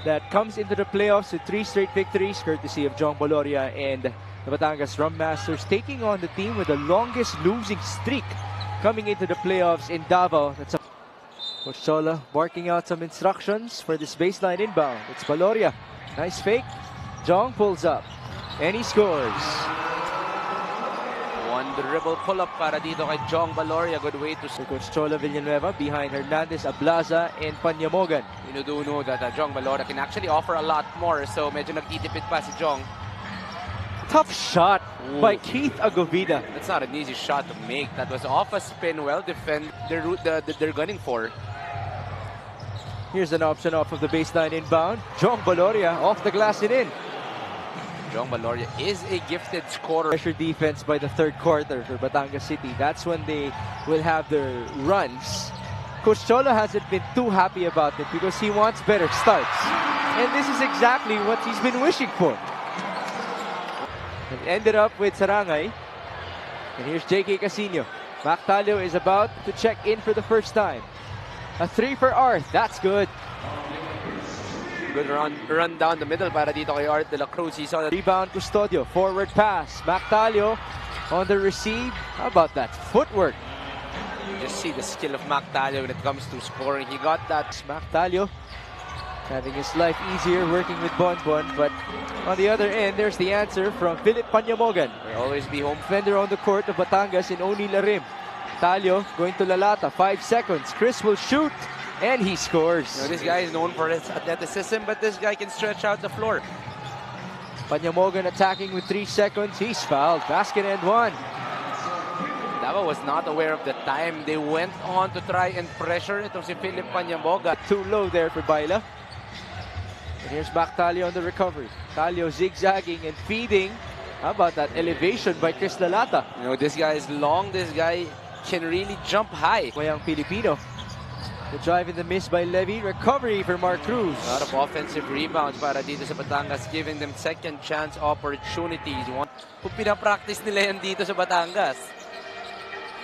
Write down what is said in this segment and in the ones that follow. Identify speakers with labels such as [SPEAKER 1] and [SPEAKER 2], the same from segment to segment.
[SPEAKER 1] that comes into the playoffs with 3 straight victories, courtesy of Jong Baloria and the Batangas Rhum Masters, taking on the team with the longest losing streak coming into the playoffs in Davao. That's Coach Chola barking out some instructions for this baseline inbound. It's Baloria. Nice fake. Jong pulls up. And he scores.
[SPEAKER 2] One dribble pull-up para dito kay Jong Baloria. Good way to...
[SPEAKER 1] Coach Chola Villanueva behind Hernandez, Ablaza, and Panyamogan.
[SPEAKER 2] You do know that Jong Baloria can actually offer a lot more. So medyo nagtitipid pa si Jong.
[SPEAKER 1] Tough shot by Keith Agovida.
[SPEAKER 2] That's not an easy shot to make. That was off a spin, well defended. The route that they're gunning for.
[SPEAKER 1] Here's an option off of the baseline inbound. Jong Baloria off the glass and in.
[SPEAKER 2] Jong Baloria is a gifted scorer.
[SPEAKER 1] Pressure defense by the third quarter for Batangas City. That's when they will have their runs. Coach Chola hasn't been too happy about it because he wants better starts. And this is exactly what he's been wishing for. It ended up with Sarangay. And here's JK Casino. Mactalio is about to check in for the first time. A 3 for Arth. That's good.
[SPEAKER 2] Good run down the middle para dito kay Art de la Cruz. He saw the
[SPEAKER 1] rebound. Custodio. Forward pass. Mactalio on the receive. How about that footwork?
[SPEAKER 2] You just see the skill of Mactalio when it comes to scoring. He got that.
[SPEAKER 1] Mactalio having his life easier working with Bonbon, but on the other end, there's the answer from Philip Panyamogan.
[SPEAKER 2] Will always be home.
[SPEAKER 1] Defender on the court of Batangas in Oni Larim. Talio going to Lalata, 5 seconds. Chris will shoot, and he scores.
[SPEAKER 2] You know, this guy is known for his athleticism, but this guy can stretch out the floor.
[SPEAKER 1] Panyamogan attacking with 3 seconds. He's fouled. Basket and one.
[SPEAKER 2] Davao was not aware of the time. They went on to try and pressure. Itong si Philip Panyamogan.
[SPEAKER 1] Too low there for Baila. And here's back Talio on the recovery. Talio zigzagging and feeding. How about that elevation by Chris Lalata?
[SPEAKER 2] You know, this guy is long. This guy can really jump high.
[SPEAKER 1] Mayang Filipino. The drive in the miss by Levy. Recovery for Mark Cruz.
[SPEAKER 2] A lot of offensive rebounds para dito sa Batangas, giving them second chance opportunities. Kung pinapractice nila yan dito sa Batangas.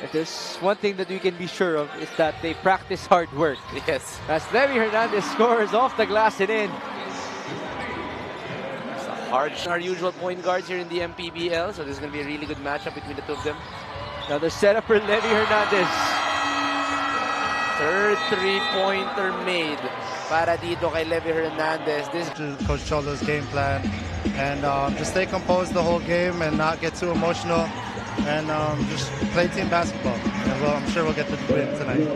[SPEAKER 1] If there's one thing that we can be sure of, is that they practice hard work.
[SPEAKER 2] Yes.
[SPEAKER 1] As Levy Hernandez scores off the glass and in.
[SPEAKER 2] Hard. Our usual point guards here in the MPBL, so this is going to be a really good matchup between the two of them.
[SPEAKER 1] Another setup for Levy Hernandez.
[SPEAKER 2] Third three-pointer made para dito kay Levy Hernandez. This
[SPEAKER 3] is Coach Cholo's game plan, and just stay composed the whole game and not get too emotional, and just play team basketball. And I'm sure we'll get the win tonight.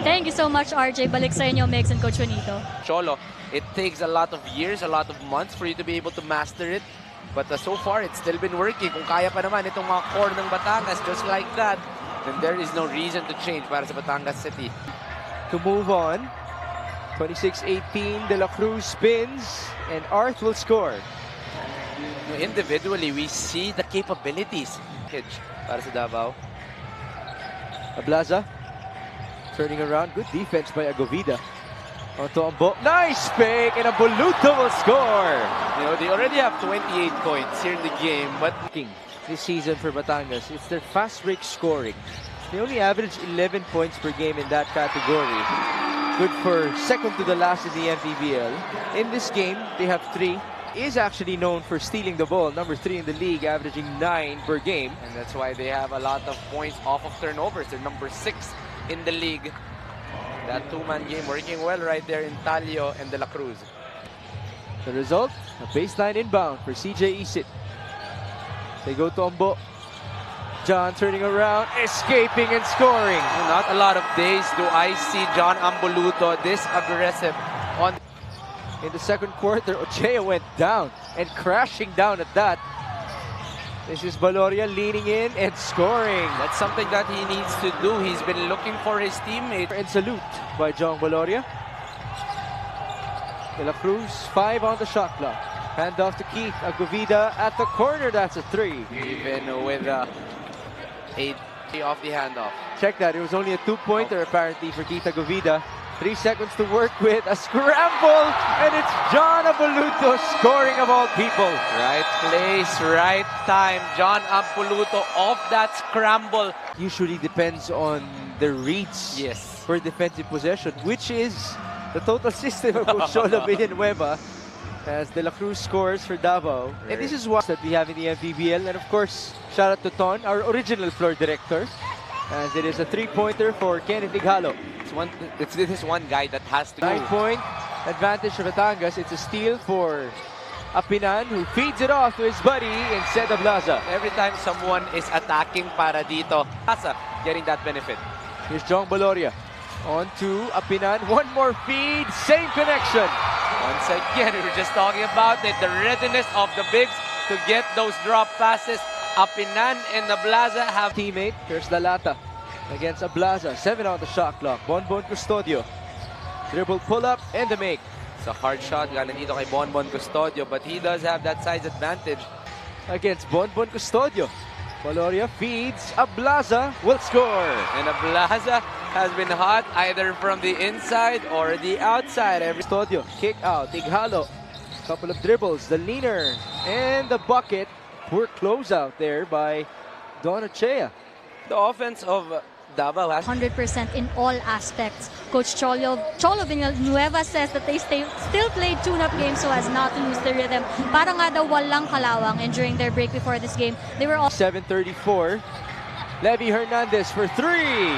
[SPEAKER 4] Thank you so much, RJ. Balik sa inyo, Megs and Coach Juanito.
[SPEAKER 2] Cholo, it takes a lot of years, a lot of months for you to be able to master it. But so far, it's still been working. Kung kaya pa naman itong mga core ng Batangas just like that, then there is no reason to change para sa Batangas City.
[SPEAKER 1] To move on, 26-18, De La Cruz spins, and Arth will score.
[SPEAKER 2] Individually, we see the capabilities para sa Davao.
[SPEAKER 1] Ablaza turning around. Good defense by Agovida. Onto Ambo. Nice fake, and Amboluto will score.
[SPEAKER 2] You know, they already have 28 points here in the game, but
[SPEAKER 1] this season for Batangas, it's their fast break scoring. They only average 11 points per game in that category. Good for second to the last in the MPBL. In this game, they have 3. Is actually known for stealing the ball, number 3 in the league, averaging 9 per game.
[SPEAKER 2] And that's why they have a lot of points off of turnovers. They're number 6 in the league. That two-man game working well right there in Talio and De La Cruz.
[SPEAKER 1] The result, a baseline inbound for CJ Isit. They go to Ambo. John turning around, escaping and scoring.
[SPEAKER 2] Not a lot of days do I see John Amboluto this aggressive.
[SPEAKER 1] In the second quarter, Ochea went down and crashing down at that. This is Baloria leaning in and scoring.
[SPEAKER 2] That's something that he needs to do. He's been looking for his teammate.
[SPEAKER 1] And salute by Jong Baloria. De La Cruz, 5 on the shot clock. Hand off to Keith Agovida at the corner. That's a 3.
[SPEAKER 2] Even with a off the handoff.
[SPEAKER 1] Check that. It was only a 2-pointer apparently for Keith Agovida. 3 seconds to work with. A scramble, and it's John Amboluto scoring of all people.
[SPEAKER 2] Right place, right time. John Amboluto off that scramble.
[SPEAKER 1] Usually depends on the reads
[SPEAKER 2] yes.
[SPEAKER 1] for defensive possession, which is the total system of Coach Cholo Villanueva as De La Cruz scores for Davao. And this is what that we have in the MPBL. And of course, shout out to Ton, our original floor director, as it is a three-pointer for Kenneth Ighalo.
[SPEAKER 2] This is one guy that has to
[SPEAKER 1] 9-point advantage for Batangas. It's a steal for Apinan, who feeds it off to his buddy instead of Laza.
[SPEAKER 2] Every time someone is attacking para dito, Laza getting that benefit.
[SPEAKER 1] Here's Jong Baloria. On to Apinan. One more feed. Same connection.
[SPEAKER 2] Once again, we were just talking about it. The readiness of the Bigs to get those drop passes. Apinan and Ablaza have
[SPEAKER 1] Teammate. Here's Dalata against Ablaza. 7 on the shot clock. Bonbon Custodio. Dribble pull-up and the make.
[SPEAKER 2] It's a hard shot galing dito kay Bonbon Custodio, but he does have that size advantage.
[SPEAKER 1] Against Bonbon Custodio. Baloria feeds. Ablaza will score.
[SPEAKER 2] And Ablaza has been hot either from the inside or the outside.
[SPEAKER 1] Custodio kick out. Ighalo. Couple of dribbles. The leaner and the bucket. Poor closeout there by Don Ochea.
[SPEAKER 2] The offense of Davao has
[SPEAKER 4] 100% in all aspects. Coach Cholo Villanueva says that they still played tune-up games so as not to lose the rhythm. Para nga daw walang kalawang, and during their break before this game, they were all
[SPEAKER 1] 7:34. Levy Hernandez for 3.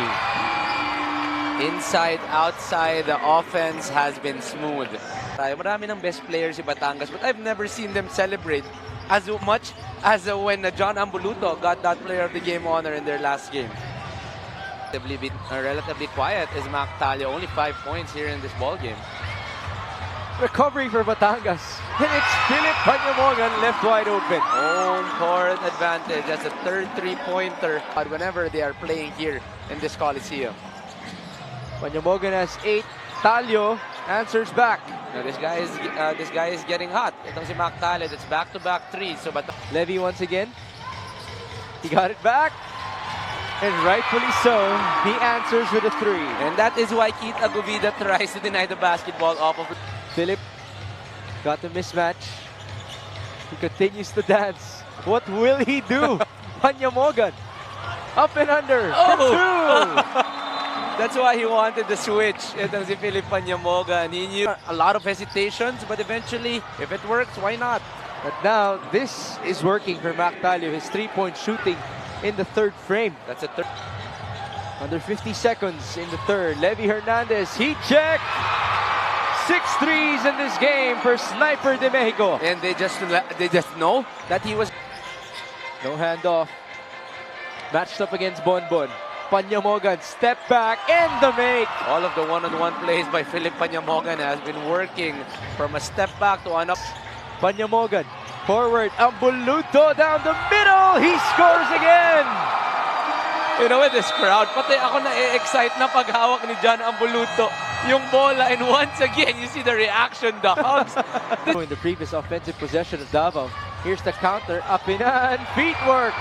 [SPEAKER 2] inside, outside, the offense has been smooth. Marami ng best players si Batangas, but I've never seen them celebrate as much as when John Ambuluto got that player of the game honor in their last game. Relatively quiet is Mac Talio, only 5 points here in this ball game.
[SPEAKER 1] Recovery for Batangas. And it's Philip Panyamogan left wide open.
[SPEAKER 2] Home court advantage. That's a third three-pointer whenever they are playing here in this Coliseum.
[SPEAKER 1] Panyamogan has 8. Talio answers back.
[SPEAKER 2] Now this guy is getting hot. Itong si Mac Talio, that's back-to-back threes. So
[SPEAKER 1] Levy once again. He got it back. And rightfully so, he answers with a 3.
[SPEAKER 2] And that is why Kita Govida tries to deny the basketball off of
[SPEAKER 1] Philip got the mismatch. He continues to dance. What will he do? Panyamogan up and under.
[SPEAKER 2] Oh! That's why he wanted the switch. Itong si Philip Panyamogan. He knew a lot of hesitations, but eventually, if it works, why not?
[SPEAKER 1] But now, this is working for Mac Talio. His three-point shooting in the third frame.
[SPEAKER 2] That's a third.
[SPEAKER 1] Under 50 seconds in the third. Levy Hernandez, heat check. 6 threes in this game for Sniper de Mexico.
[SPEAKER 2] And they just know that he was...
[SPEAKER 1] No handoff. Matched up against Bonbon. Panyamogan, step back, and the make.
[SPEAKER 2] All of the one-on-one plays by Philip Panyamogan has been working from a step back to an up.
[SPEAKER 1] Panyamogan, forward, Ambuluto down the middle. He scores again.
[SPEAKER 2] You know, with this crowd, pati ako na-excite na paghawak ni John Ambuluto yung bola. And once again, you see the reaction, the hugs.
[SPEAKER 1] In the previous offensive possession of Davao, here's the counter, Apinan, feet work.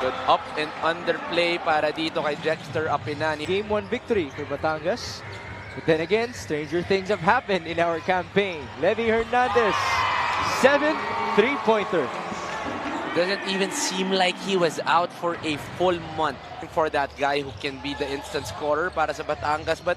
[SPEAKER 2] Good up and under play para dito kay Dexter Apinan.
[SPEAKER 1] Game 1 victory for Batangas. But then again, stranger things have happened in our campaign. Levy Hernandez, 7 3-pointer.
[SPEAKER 2] Doesn't even seem like he was out for a full month for that guy who can be the instant scorer para sa Batangas. But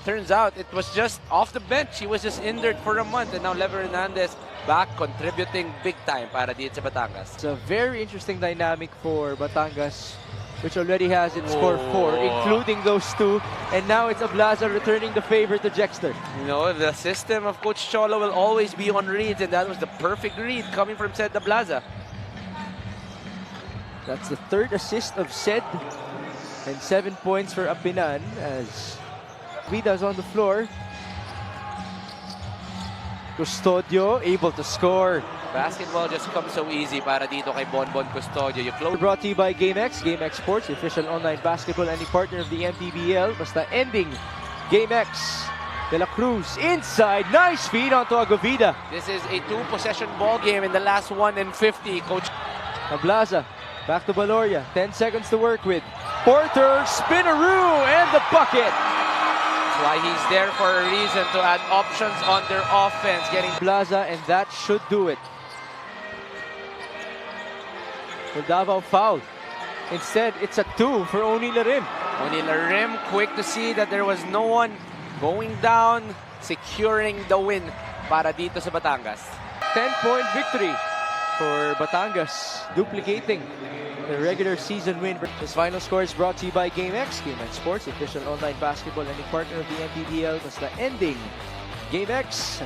[SPEAKER 2] turns out it was just off the bench. He was just injured for a month, and now Levy Hernandez back contributing big time para dito sa Batangas.
[SPEAKER 1] It's a very interesting dynamic for Batangas, which already has its score 4, including those 2. And now it's Ablaza returning the favor to Jexter.
[SPEAKER 2] You know, the system of Coach Cholo will always be on reads, and that was the perfect read coming from Sed Ablaza.
[SPEAKER 1] That's the 3rd assist of Sed, and 7 points for Apinan as Vida's on the floor. Custodio able to score.
[SPEAKER 2] Basketball just comes so easy para dito kay Bonbon Custodio. You close.
[SPEAKER 1] Brought to you by GameX. GameX Sports, the official online basketball and partner of the MPBL. Basta ending GameX. De La Cruz inside. Nice feed onto Agovida.
[SPEAKER 2] This is a 2-possession ball game in the last 1 and 50. Coach
[SPEAKER 1] Ablaza back to Baloria. 10 seconds to work with. Porter, spinaroo, and the bucket.
[SPEAKER 2] That's why he's there for a reason, to add options on their offense. Getting
[SPEAKER 1] Ablaza, and that should do it. Well, Davao fouled. Instead, it's a 2 for Oni Larim.
[SPEAKER 2] Oni Larim, quick to see that there was no one going down, securing the win para dito sa Batangas.
[SPEAKER 1] 10-point victory for Batangas, duplicating the regular season win. This final score is brought to you by GameX, GameX Sports, official online basketball and partner of the MPBL. Basta ending GameX.